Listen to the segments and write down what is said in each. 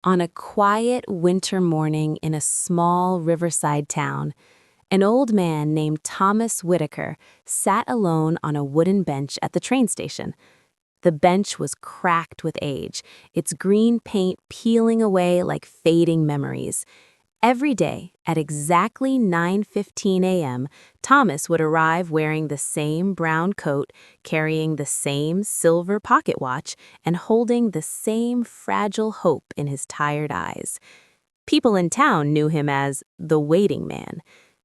On a quiet winter morning in a small riverside town, an old man named Thomas Whitaker sat alone on a wooden bench at the train station. The bench was cracked with age, its green paint peeling away like fading memories. Every day, at exactly 9:15 a.m., Thomas would arrive wearing the same brown coat, carrying the same silver pocket watch, and holding the same fragile hope in his tired eyes. People in town knew him as the waiting man.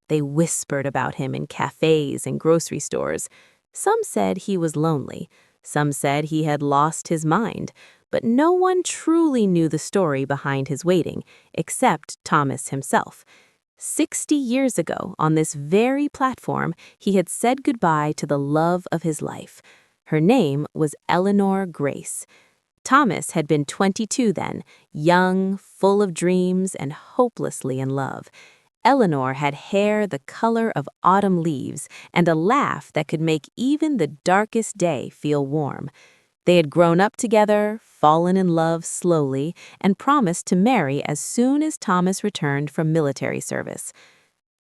They whispered about him in cafes and grocery stores. Some said he was lonely. Some said he had lost his mind. But no one truly knew the story behind his waiting, except Thomas himself. 60 years ago, on this very platform, he had said goodbye to the love of his life. Her name was Eleanor Grace. Thomas had been 22 then, young, full of dreams, and hopelessly in love. Eleanor had hair the color of autumn leaves and a laugh that could make even the darkest day feel warm. They had grown up together, fallen in love slowly, and promised to marry as soon as Thomas returned from military service.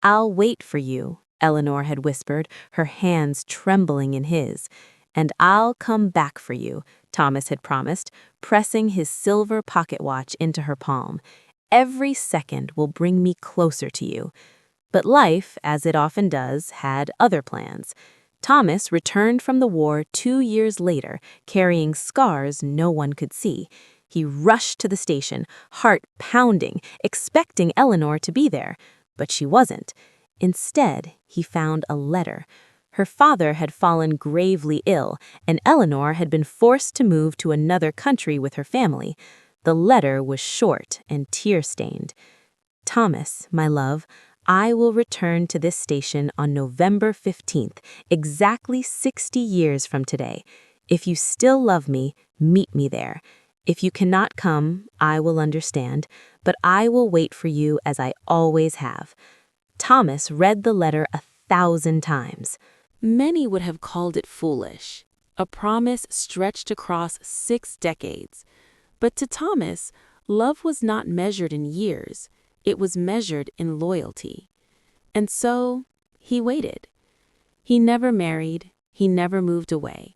"I'll wait for you," Eleanor had whispered, her hands trembling in his. "And I'll come back for you," Thomas had promised, pressing his silver pocket watch into her palm. "Every second will bring me closer to you." But life, as it often does, had other plans. Thomas returned from the war 2 years later, carrying scars no one could see. He rushed to the station, heart pounding, expecting Eleanor to be there. But she wasn't. Instead, he found a letter. Her father had fallen gravely ill, and Eleanor had been forced to move to another country with her family. The letter was short and tear-stained. "Thomas, my love, I will return to this station on November 15th, exactly 60 years from today. If you still love me, meet me there. If you cannot come, I will understand, but I will wait for you as I always have." Thomas read the letter 1,000 times. Many would have called it foolish, a promise stretched across 6 decades. But to Thomas, love was not measured in years. It was measured in loyalty. And so, he waited. He never married. He never moved away.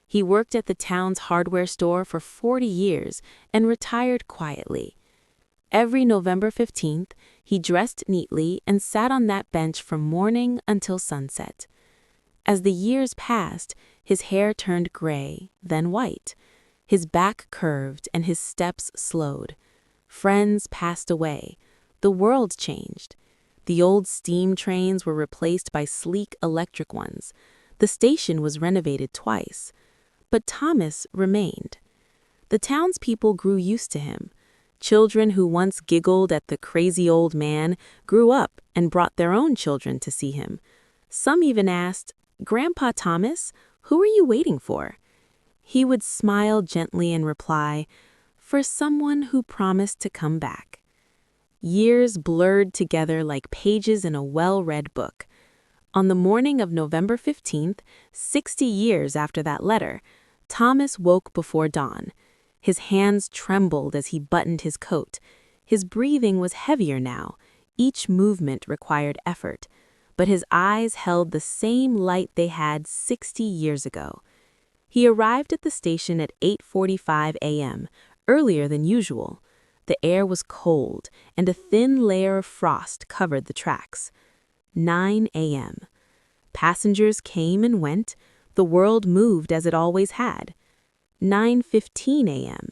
He worked at the town's hardware store for 40 years and retired quietly. Every November 15th, he dressed neatly and sat on that bench from morning until sunset. As the years passed, his hair turned gray, then white. His back curved and his steps slowed. Friends passed away. The world changed. The old steam trains were replaced by sleek electric ones. The station was renovated twice. But Thomas remained. The townspeople grew used to him. Children who once giggled at the crazy old man grew up and brought their own children to see him. Some even asked, "Grandpa Thomas, who are you waiting for?" He would smile gently and reply, "For someone who promised to come back." Years blurred together like pages in a well-read book. On the morning of November 15th, 60 years after that letter, Thomas woke before dawn. His hands trembled as he buttoned his coat. His breathing was heavier now. Each movement required effort. But his eyes held the same light they had 60 years ago. He arrived at the station at 8:45 a.m., earlier than usual. The air was cold, and a thin layer of frost covered the tracks. 9 a.m. Passengers came and went. The world moved as it always had. 9:15 a.m.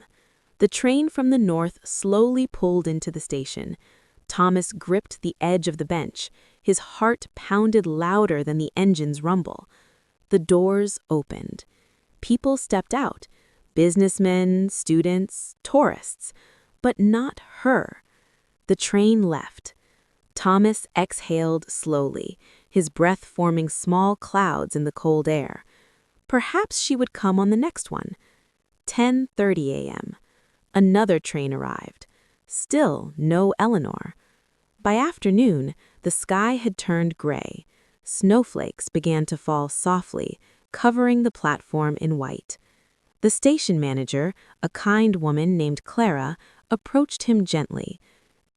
The train from the north slowly pulled into the station. Thomas gripped the edge of the bench. His heart pounded louder than the engine's rumble. The doors opened. People stepped out. Businessmen, students, tourists. But not her. The train left. Thomas exhaled slowly, his breath forming small clouds in the cold air. Perhaps she would come on the next one. 10:30 a.m. Another train arrived. Still no Eleanor. By afternoon, the sky had turned gray. Snowflakes began to fall softly, covering the platform in white. The station manager, a kind woman named Clara, approached him gently.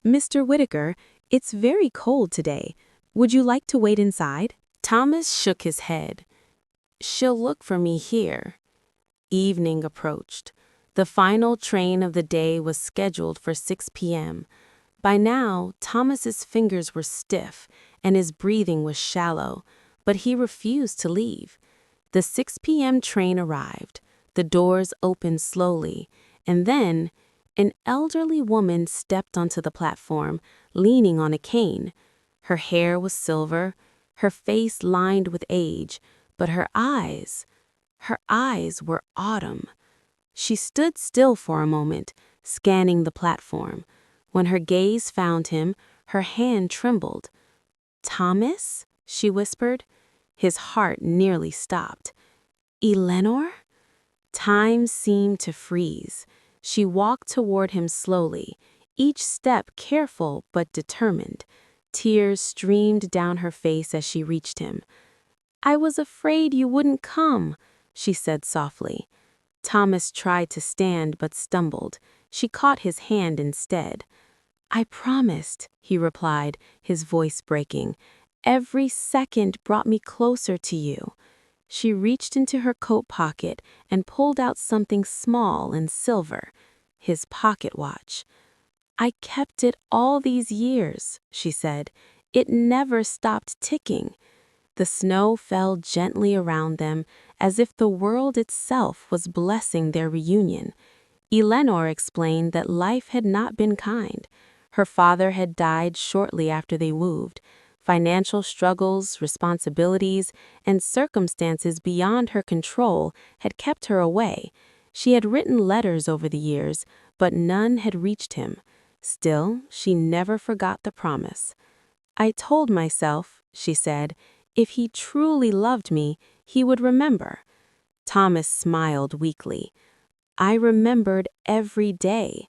"Mr. Whitaker, it's very cold today. Would you like to wait inside?" Thomas shook his head. "She'll look for me here." Evening approached. The final train of the day was scheduled for 6 p.m. By now, Thomas's fingers were stiff and his breathing was shallow, but he refused to leave. The 6 p.m. train arrived. The doors opened slowly, and then an elderly woman stepped onto the platform, leaning on a cane. Her hair was silver, her face lined with age, but her eyes were autumn. She stood still for a moment, scanning the platform. When her gaze found him, her hand trembled. "Thomas?" she whispered. His heart nearly stopped. "Eleanor?" Time seemed to freeze. She walked toward him slowly, each step careful but determined. Tears streamed down her face as she reached him. "I was afraid you wouldn't come," she said softly. Thomas tried to stand but stumbled. She caught his hand instead. "I promised," he replied, his voice breaking. "Every second brought me closer to you." She reached into her coat pocket and pulled out something small and silver, his pocket watch. "I kept it all these years," she said. "It never stopped ticking." The snow fell gently around them, as if the world itself was blessing their reunion. Eleanor explained that life had not been kind. Her father had died shortly after they moved. Financial struggles, responsibilities, and circumstances beyond her control had kept her away. She had written letters over the years, but none had reached him. Still, she never forgot the promise. "I told myself," she said, "if he truly loved me, he would remember." Thomas smiled weakly. "I remembered every day."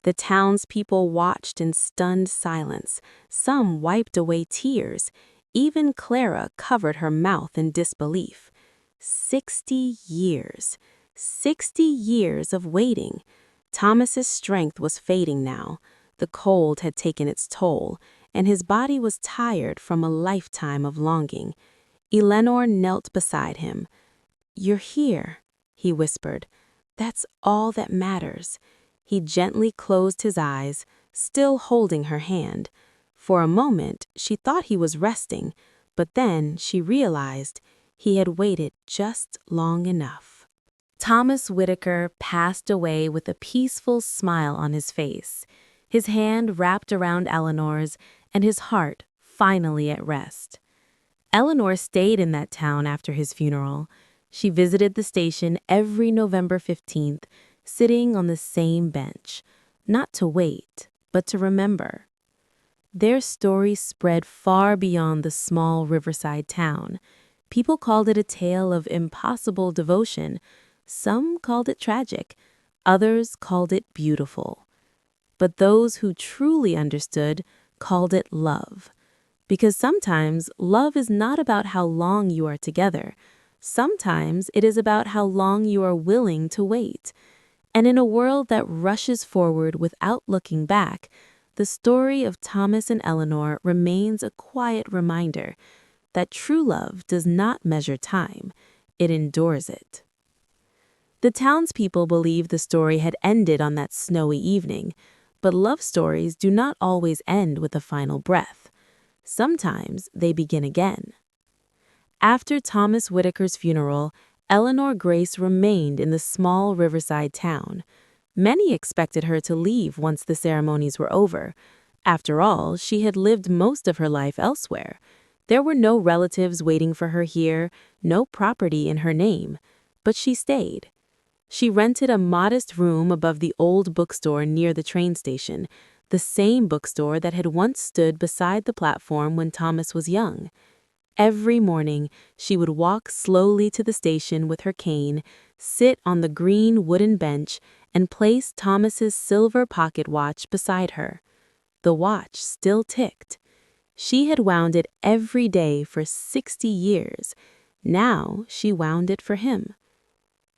The townspeople watched in stunned silence. Some wiped away tears. Even Clara covered her mouth in disbelief. 60 years. 60 years of waiting. Thomas's strength was fading now. The cold had taken its toll, and his body was tired from a lifetime of longing. Eleanor knelt beside him. "You're here," he whispered. "That's all that matters." He gently closed his eyes, still holding her hand. For a moment, she thought he was resting, but then she realized he had waited just long enough. Thomas Whitaker passed away with a peaceful smile on his face, his hand wrapped around Eleanor's, and his heart finally at rest. Eleanor stayed in that town after his funeral. She visited the station every November 15th, sitting on the same bench, not to wait, but to remember. Their story spread far beyond the small riverside town. People called it a tale of impossible devotion. Some called it tragic. Others called it beautiful. But those who truly understood called it love. Because sometimes love is not about how long you are together. Sometimes it is about how long you are willing to wait. And in a world that rushes forward without looking back, the story of Thomas and Eleanor remains a quiet reminder that true love does not measure time, it endures it. The townspeople believed the story had ended on that snowy evening, but love stories do not always end with a final breath. Sometimes they begin again. After Thomas Whitaker's funeral, Eleanor Grace remained in the small riverside town. Many expected her to leave once the ceremonies were over. After all, she had lived most of her life elsewhere. There were no relatives waiting for her here, no property in her name. But she stayed. She rented a modest room above the old bookstore near the train station, the same bookstore that had once stood beside the platform when Thomas was young. Every morning, she would walk slowly to the station with her cane, sit on the green wooden bench, and place Thomas's silver pocket watch beside her. The watch still ticked. She had wound it every day for 60 years. Now she wound it for him.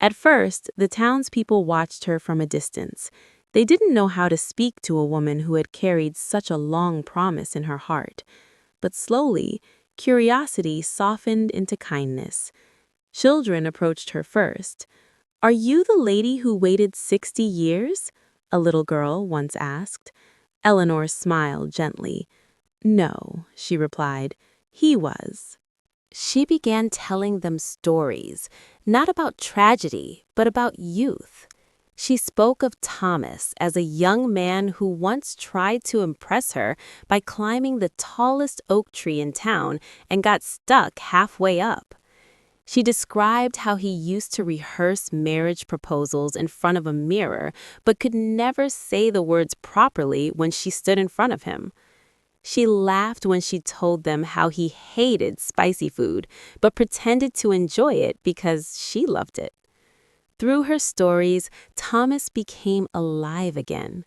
At first, the townspeople watched her from a distance. They didn't know how to speak to a woman who had carried such a long promise in her heart. But slowly, curiosity softened into kindness. Children approached her first. "Are you the lady who waited 60 years?" a little girl once asked. Eleanor smiled gently. "No," she replied, "he was." She began telling them stories, not about tragedy, but about youth. She spoke of Thomas as a young man who once tried to impress her by climbing the tallest oak tree in town and got stuck halfway up. She described how he used to rehearse marriage proposals in front of a mirror, but could never say the words properly when she stood in front of him. She laughed when she told them how he hated spicy food, but pretended to enjoy it because she loved it. Through her stories, Thomas became alive again.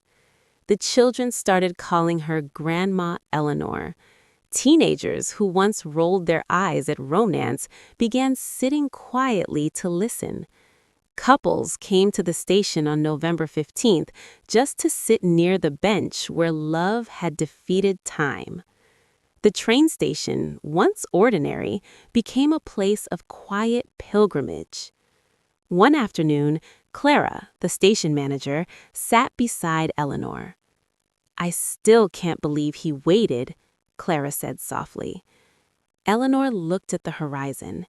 The children started calling her Grandma Eleanor. Teenagers who once rolled their eyes at romance began sitting quietly to listen. Couples came to the station on November 15th just to sit near the bench where love had defeated time. The train station, once ordinary, became a place of quiet pilgrimage. One afternoon, Clara, the station manager, sat beside Eleanor. "I still can't believe he waited," Clara said softly. Eleanor looked at the horizon.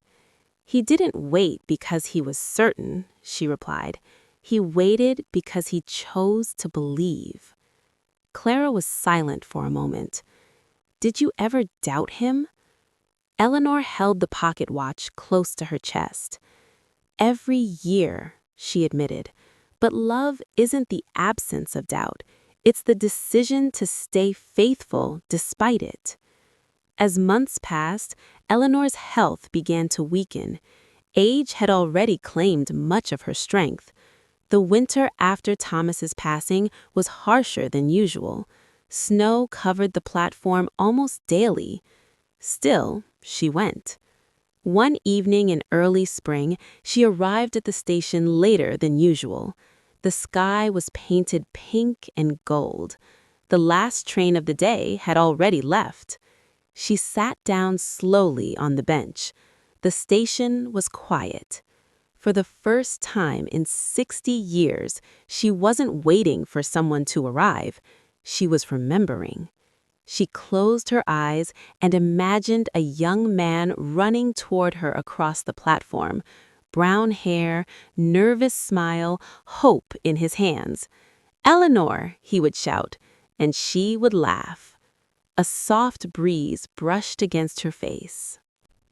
"He didn't wait because he was certain," she replied. "He waited because he chose to believe." Clara was silent for a moment. "Did you ever doubt him?" Eleanor held the pocket watch close to her chest. "Every year," she admitted. "But love isn't the absence of doubt. It's the decision to stay faithful despite it." As months passed, Eleanor's health began to weaken. Age had already claimed much of her strength. The winter after Thomas's passing was harsher than usual. Snow covered the platform almost daily. Still, she went. One evening in early spring, she arrived at the station later than usual. The sky was painted pink and gold. The last train of the day had already left. She sat down slowly on the bench. The station was quiet. For the first time in 60 years, she wasn't waiting for someone to arrive. She was remembering. She closed her eyes and imagined a young man running toward her across the platform. Brown hair, nervous smile, hope in his hands. "Eleanor," he would shout, and she would laugh. A soft breeze brushed against her face.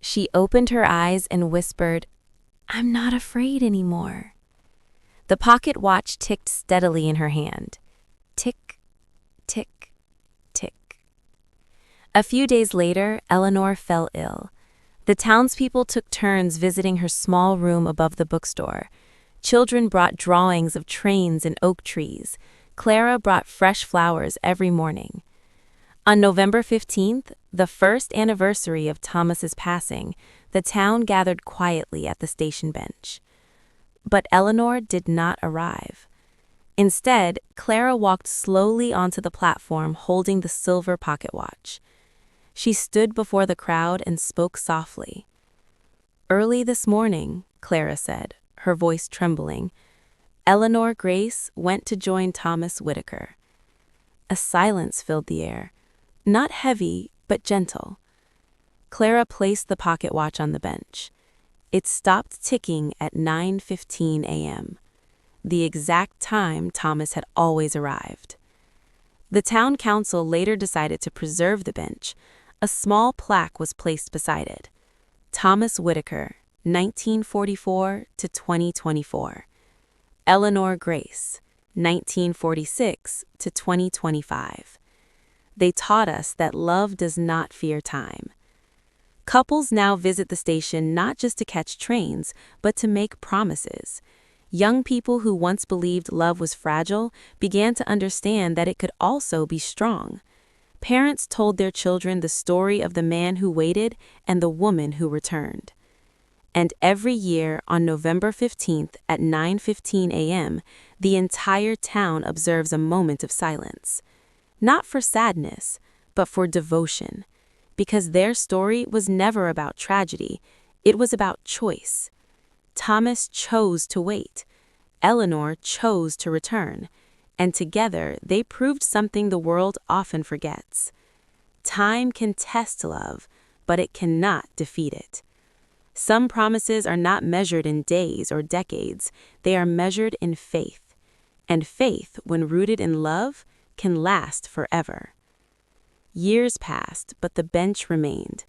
She opened her eyes and whispered, "I'm not afraid anymore." The pocket watch ticked steadily in her hand. Tick, tick, tick. A few days later, Eleanor fell ill. The townspeople took turns visiting her small room above the bookstore. Children brought drawings of trains and oak trees. Clara brought fresh flowers every morning. On November 15th, the first anniversary of Thomas's passing, the town gathered quietly at the station bench. But Eleanor did not arrive. Instead, Clara walked slowly onto the platform holding the silver pocket watch. She stood before the crowd and spoke softly. "Early this morning," Clara said, her voice trembling, "Eleanor Grace went to join Thomas Whitaker." A silence filled the air. Not heavy, but gentle. Clara placed the pocket watch on the bench. It stopped ticking at 9:15 a.m., the exact time Thomas had always arrived. The town council later decided to preserve the bench. A small plaque was placed beside it. Thomas Whitaker, 1944 to 2024. Eleanor Grace, 1946 to 2025. They taught us that love does not fear time. Couples now visit the station not just to catch trains, but to make promises. Young people who once believed love was fragile began to understand that it could also be strong. Parents told their children the story of the man who waited and the woman who returned. And every year on November 15th at 9:15 a.m., the entire town observes a moment of silence. Not for sadness, but for devotion. Because their story was never about tragedy, it was about choice. Thomas chose to wait. Eleanor chose to return. And together, they proved something the world often forgets. Time can test love, but it cannot defeat it. Some promises are not measured in days or decades. They are measured in faith. And faith, when rooted in love, can last forever. Years passed, but the bench remained.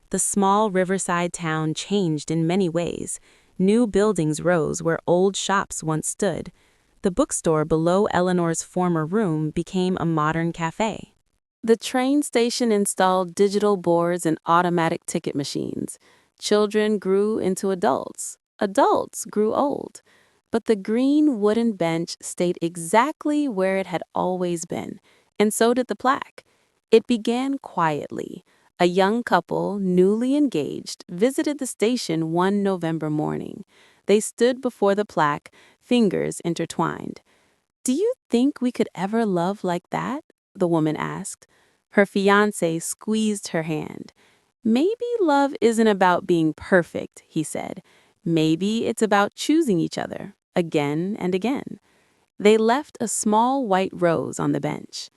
The small riverside town changed in many ways. New buildings rose where old shops once stood. The bookstore below Eleanor's former room became a modern cafe. The train station installed digital boards and automatic ticket machines. Children grew into adults. Adults grew old. But the green wooden bench stayed exactly where it had always been, and so did the plaque. It began quietly. A young couple, newly engaged, visited the station one November morning. They stood before the plaque, fingers intertwined. "Do you think we could ever love like that?" the woman asked. Her fiancé squeezed her hand. "Maybe love isn't about being perfect," he said. "Maybe it's about choosing each other, again and again." They left a small white rose on the bench.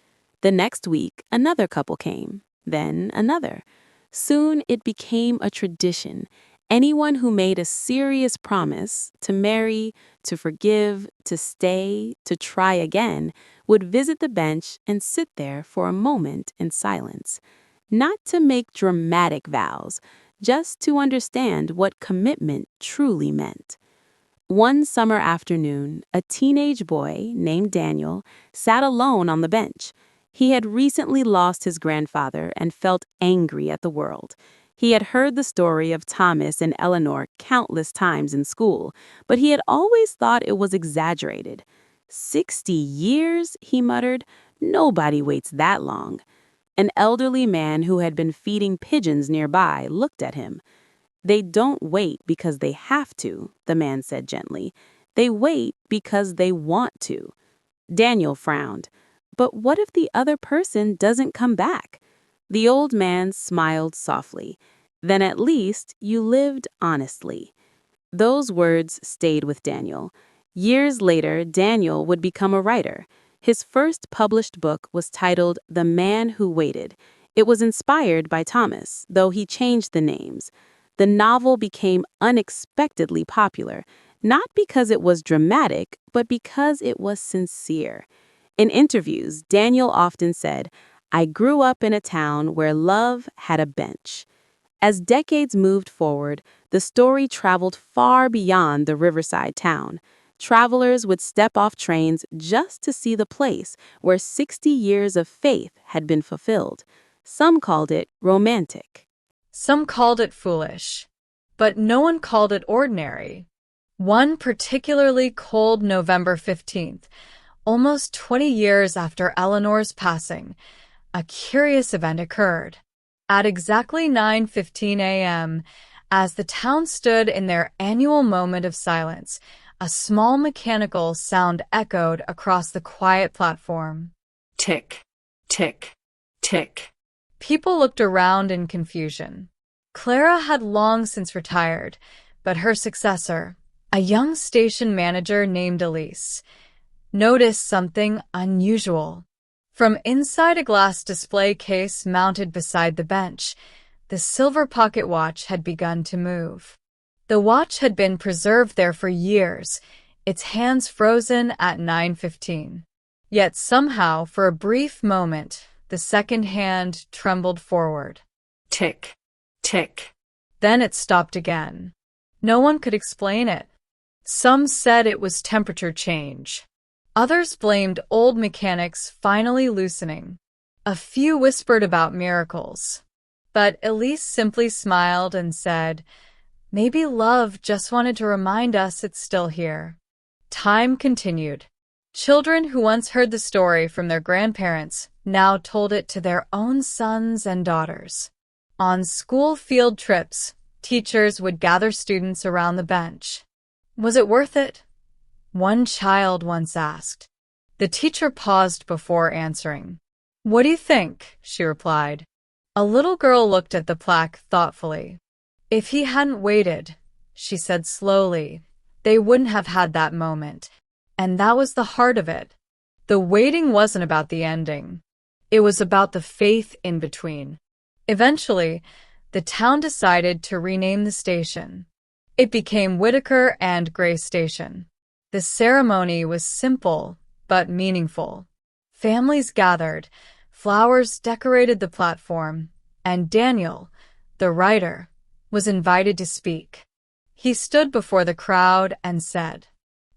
The next week, another couple came, then another. Soon it became a tradition. Anyone who made a serious promise to marry, to forgive, to stay, to try again, would visit the bench and sit there for a moment in silence. Not to make dramatic vows, just to understand what commitment truly meant. One summer afternoon, a teenage boy named Daniel sat alone on the bench. He had recently lost his grandfather and felt angry at the world. He had heard the story of Thomas and Eleanor countless times in school, but he had always thought it was exaggerated. 60 years, he muttered. Nobody waits that long. An elderly man who had been feeding pigeons nearby looked at him. "They don't wait because they have to," the man said gently. "They wait because they want to." Daniel frowned. "But what if the other person doesn't come back?" The old man smiled softly. "Then at least you lived honestly." Those words stayed with Daniel. Years later, Daniel would become a writer. His first published book was titled The Man Who Waited. It was inspired by Thomas, though he changed the names. The novel became unexpectedly popular, not because it was dramatic, but because it was sincere. In interviews, Daniel often said, "I grew up in a town where love had a bench." As decades moved forward, the story traveled far beyond the riverside town. Travelers would step off trains just to see the place where 60 years of faith had been fulfilled. Some called it romantic. Some called it foolish, but no one called it ordinary. One particularly cold November 15th, almost 20 years after Eleanor's passing, a curious event occurred. At exactly 9:15 a.m., as the town stood in their annual moment of silence, a small mechanical sound echoed across the quiet platform. Tick, tick, tick. People looked around in confusion. Clara had long since retired, but her successor, a young station manager named Elise, noticed something unusual. From inside a glass display case mounted beside the bench, the silver pocket watch had begun to move. The watch had been preserved there for years, its hands frozen at 9:15. Yet somehow, for a brief moment, the second hand trembled forward. Tick, tick. Then it stopped again. No one could explain it. Some said it was temperature change. Others blamed old mechanics finally loosening. A few whispered about miracles. But Elise simply smiled and said, "Maybe love just wanted to remind us it's still here." Time continued. Children who once heard the story from their grandparents now told it to their own sons and daughters. On school field trips, Teachers would gather students around the bench. Was it worth it? One child once asked. The teacher paused before answering. What do you think? She replied. A little girl looked at the plaque thoughtfully. If he hadn't waited, she said slowly, they wouldn't have had that moment. And that was the heart of it. The waiting wasn't about the ending. It was about the faith in between. Eventually, the town decided to rename the station. It became Whitaker and Gray Station. The ceremony was simple but meaningful. Families gathered, flowers decorated the platform, and Daniel, the writer, was invited to speak. He stood before the crowd and said,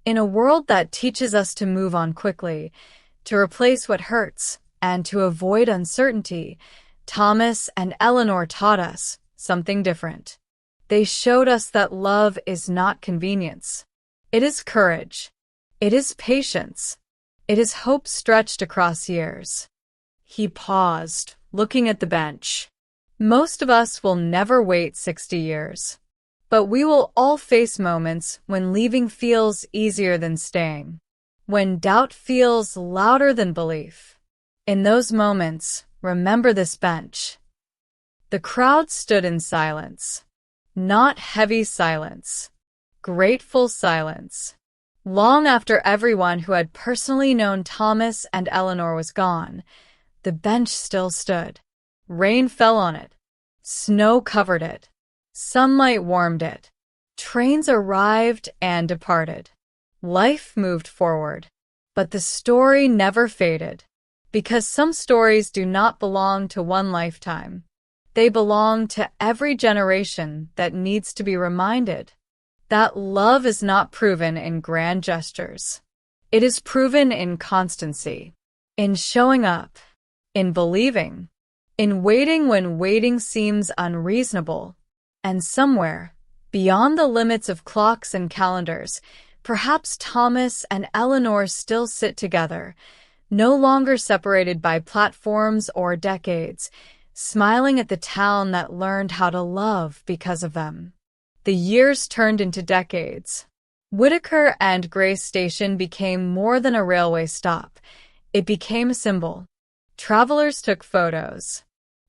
"In a world that teaches us to move on quickly, to replace what hurts, and to avoid uncertainty, Thomas and Eleanor taught us something different. They showed us that love is not convenience. It is courage. It is patience. It is hope stretched across years." He paused, looking at the bench. Most of us will never wait 60 years. But we will all face moments when leaving feels easier than staying. When doubt feels louder than belief. In those moments, remember this bench. The crowd stood in silence. Not heavy silence. Grateful silence. Long after everyone who had personally known Thomas and Eleanor was gone, the bench still stood. Rain fell on it. Snow covered it. Sunlight warmed it. Trains arrived and departed. Life moved forward. But the story never faded. Because some stories do not belong to one lifetime. They belong to every generation that needs to be reminded that love is not proven in grand gestures. It is proven in constancy, in showing up, in believing, in waiting when waiting seems unreasonable, and somewhere, beyond the limits of clocks and calendars, perhaps Thomas and Eleanor still sit together, no longer separated by platforms or decades, smiling at the town that learned how to love because of them. The years turned into decades. Whitaker and Gray Station became more than a railway stop. It became a symbol. Travelers took photos.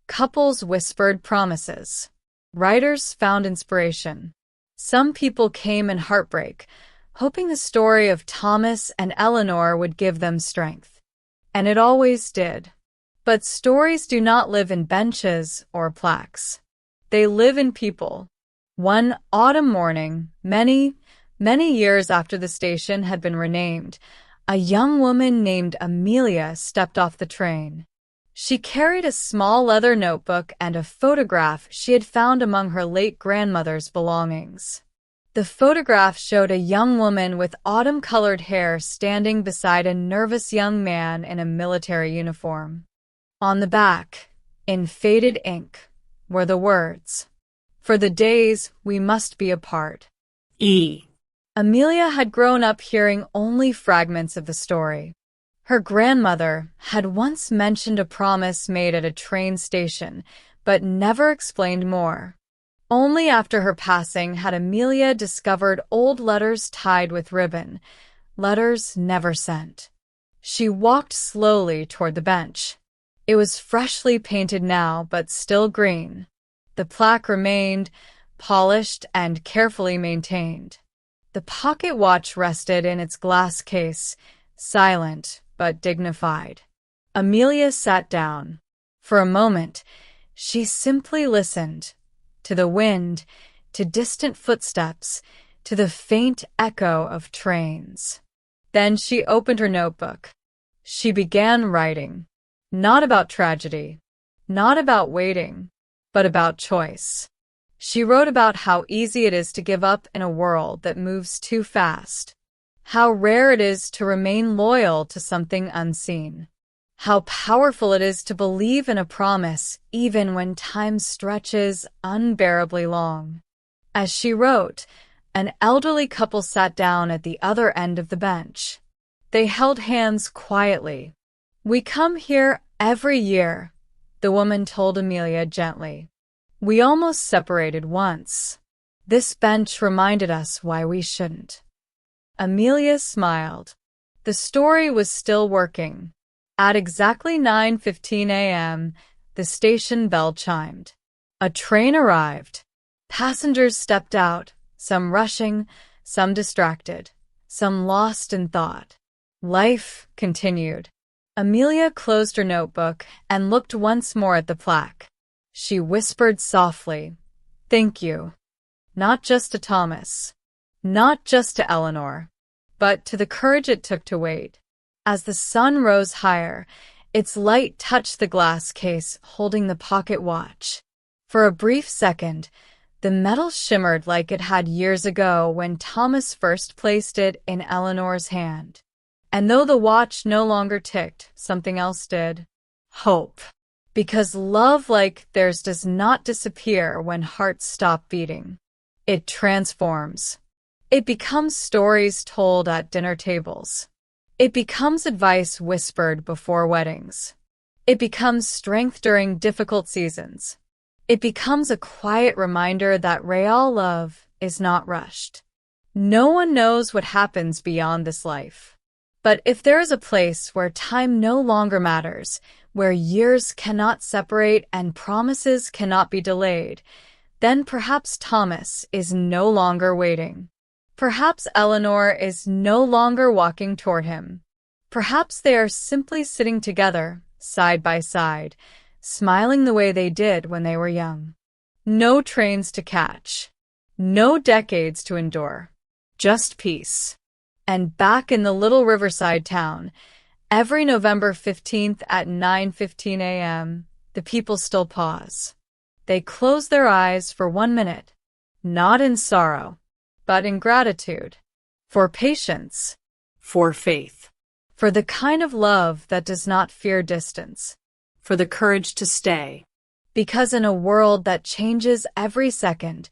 Couples whispered promises. Writers found inspiration. Some people came in heartbreak, hoping the story of Thomas and Eleanor would give them strength. And it always did. But stories do not live in benches or plaques. They live in people. One autumn morning, many years after the station had been renamed, a young woman named Amelia stepped off the train. She carried a small leather notebook and a photograph she had found among her late grandmother's belongings. The photograph showed a young woman with autumn-colored hair standing beside a nervous young man in a military uniform. On the back, in faded ink, were the words, "For the days we must be apart." E. Amelia had grown up hearing only fragments of the story. Her grandmother had once mentioned a promise made at a train station, but never explained more. Only after her passing had Amelia discovered old letters tied with ribbon, letters never sent. She walked slowly toward the bench. It was freshly painted now, but still green. The plaque remained, polished and carefully maintained. The pocket watch rested in its glass case, silent but dignified. Amelia sat down. For a moment, she simply listened, to the wind, to distant footsteps, to the faint echo of trains. Then she opened her notebook. She began writing. Not about tragedy, not about waiting, but about choice. She wrote about how easy it is to give up in a world that moves too fast, how rare it is to remain loyal to something unseen, how powerful it is to believe in a promise even when time stretches unbearably long. As she wrote, an elderly couple sat down at the other end of the bench. They held hands quietly. "We come here every year," the woman told Amelia gently. We almost separated once. This bench reminded us why we shouldn't. Amelia smiled. The story was still working. At exactly 9:15 a.m., the station bell chimed. A train arrived. Passengers stepped out, some rushing, some distracted, some lost in thought. Life continued. Amelia closed her notebook and looked once more at the plaque. She whispered softly, "Thank you." Not just to Thomas, not just to Eleanor, but to the courage it took to wait. As the sun rose higher, its light touched the glass case holding the pocket watch. For a brief second, the metal shimmered like it had years ago when Thomas first placed it in Eleanor's hand. And though the watch no longer ticked, something else did. Hope. Because love like theirs does not disappear when hearts stop beating. It transforms. It becomes stories told at dinner tables. It becomes advice whispered before weddings. It becomes strength during difficult seasons. It becomes a quiet reminder that real love is not rushed. No one knows what happens beyond this life. But if there is a place where time no longer matters, where years cannot separate and promises cannot be delayed, then perhaps Thomas is no longer waiting. Perhaps Eleanor is no longer walking toward him. Perhaps they are simply sitting together, side by side, smiling the way they did when they were young. No trains to catch. No decades to endure. Just peace. And back in the little riverside town, every November 15th at 9:15 a.m., the people still pause. They close their eyes for 1 minute, not in sorrow, but in gratitude, for patience, For faith. for the kind of love that does not fear distance. For the courage to stay. Because in a world that changes every second,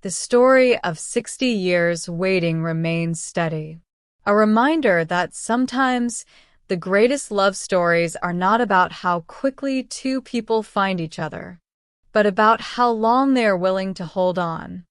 the story of 60 years waiting remains steady. A reminder that sometimes the greatest love stories are not about how quickly two people find each other, but about how long they are willing to hold on.